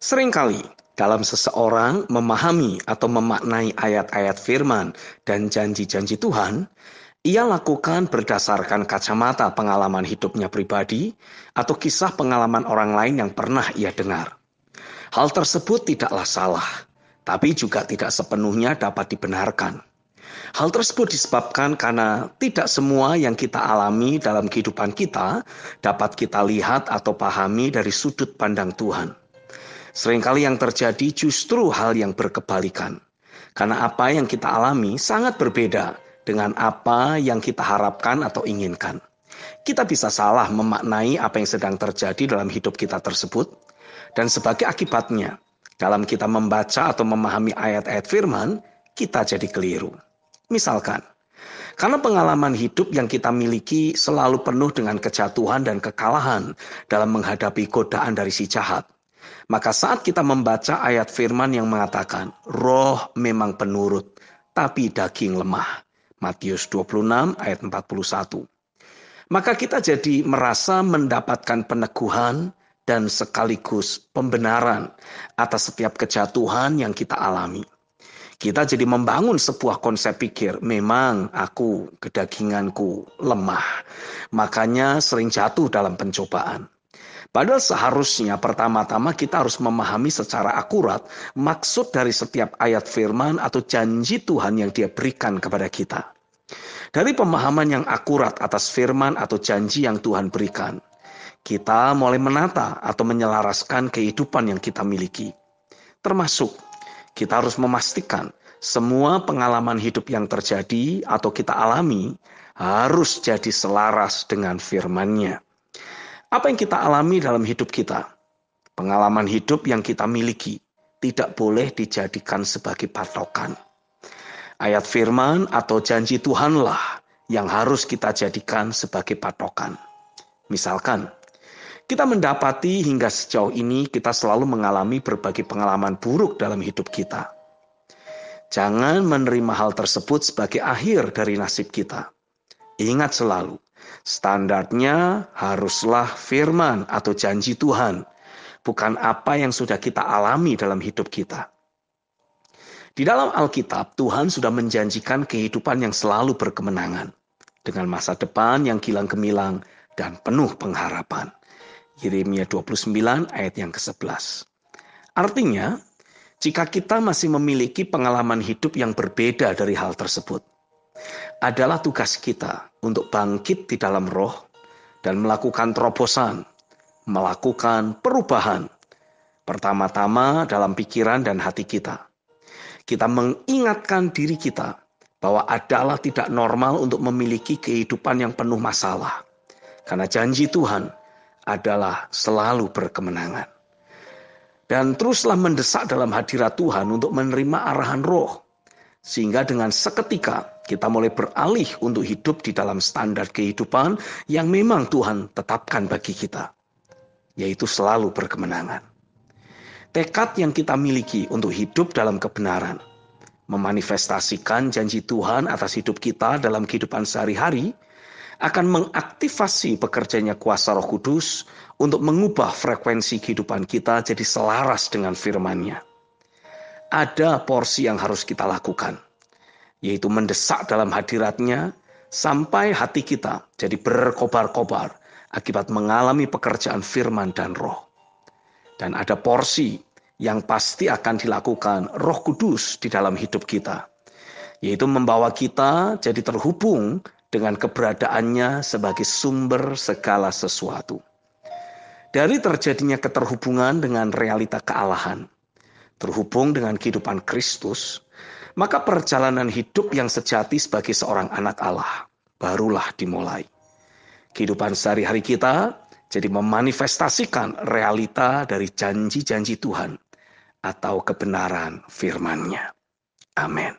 Seringkali dalam seseorang memahami atau memaknai ayat-ayat firman dan janji-janji Tuhan, ia lakukan berdasarkan kacamata pengalaman hidupnya pribadi atau kisah pengalaman orang lain yang pernah ia dengar. Hal tersebut tidaklah salah, tapi juga tidak sepenuhnya dapat dibenarkan. Hal tersebut disebabkan karena tidak semua yang kita alami dalam kehidupan kita dapat kita lihat atau pahami dari sudut pandang Tuhan. Seringkali yang terjadi justru hal yang berkebalikan. Karena apa yang kita alami sangat berbeda dengan apa yang kita harapkan atau inginkan. Kita bisa salah memaknai apa yang sedang terjadi dalam hidup kita tersebut. Dan sebagai akibatnya, dalam kita membaca atau memahami ayat-ayat firman, kita jadi keliru. Misalkan, karena pengalaman hidup yang kita miliki selalu penuh dengan kejatuhan dan kekalahan dalam menghadapi godaan dari si jahat. Maka saat kita membaca ayat firman yang mengatakan, roh memang penurut, tapi daging lemah. Matius 26 ayat 41. Maka kita jadi merasa mendapatkan peneguhan dan sekaligus pembenaran atas setiap kejatuhan yang kita alami. Kita jadi membangun sebuah konsep pikir, memang aku, kedaginganku lemah. Makanya sering jatuh dalam pencobaan. Padahal seharusnya pertama-tama kita harus memahami secara akurat maksud dari setiap ayat firman atau janji Tuhan yang Dia berikan kepada kita. Dari pemahaman yang akurat atas firman atau janji yang Tuhan berikan, kita mulai menata atau menyelaraskan kehidupan yang kita miliki. Termasuk, kita harus memastikan semua pengalaman hidup yang terjadi atau kita alami harus jadi selaras dengan firman-Nya. Apa yang kita alami dalam hidup kita, pengalaman hidup yang kita miliki, tidak boleh dijadikan sebagai patokan. Ayat firman atau janji Tuhanlah yang harus kita jadikan sebagai patokan. Misalkan, kita mendapati hingga sejauh ini kita selalu mengalami berbagai pengalaman buruk dalam hidup kita. Jangan menerima hal tersebut sebagai akhir dari nasib kita. Ingat selalu, standarnya haruslah firman atau janji Tuhan, bukan apa yang sudah kita alami dalam hidup kita. Di dalam Alkitab, Tuhan sudah menjanjikan kehidupan yang selalu berkemenangan, dengan masa depan yang gilang gemilang dan penuh pengharapan. Yeremia 29 ayat yang ke-11. Artinya, jika kita masih memiliki pengalaman hidup yang berbeda dari hal tersebut, adalah tugas kita untuk bangkit di dalam roh dan melakukan terobosan, melakukan perubahan. Pertama-tama dalam pikiran dan hati kita. Kita mengingatkan diri kita bahwa adalah tidak normal untuk memiliki kehidupan yang penuh masalah. Karena janji Tuhan adalah selalu berkemenangan. Dan teruslah mendesak dalam hadirat Tuhan untuk menerima arahan roh. Sehingga dengan seketika kita mulai beralih untuk hidup di dalam standar kehidupan yang memang Tuhan tetapkan bagi kita. Yaitu selalu berkemenangan. Tekad yang kita miliki untuk hidup dalam kebenaran. Memanifestasikan janji Tuhan atas hidup kita dalam kehidupan sehari-hari. Akan mengaktifasi bekerjanya kuasa Roh Kudus untuk mengubah frekuensi kehidupan kita jadi selaras dengan firman-Nya. Ada porsi yang harus kita lakukan, yaitu mendesak dalam hadirat-Nya sampai hati kita jadi berkobar-kobar akibat mengalami pekerjaan firman dan roh. Dan ada porsi yang pasti akan dilakukan Roh Kudus di dalam hidup kita, yaitu membawa kita jadi terhubung dengan keberadaannya sebagai sumber segala sesuatu. Dari terjadinya keterhubungan dengan realita kealahan, terhubung dengan kehidupan Kristus, maka perjalanan hidup yang sejati sebagai seorang anak Allah barulah dimulai. Kehidupan sehari-hari kita jadi memanifestasikan realita dari janji-janji Tuhan atau kebenaran firman-Nya. Amin.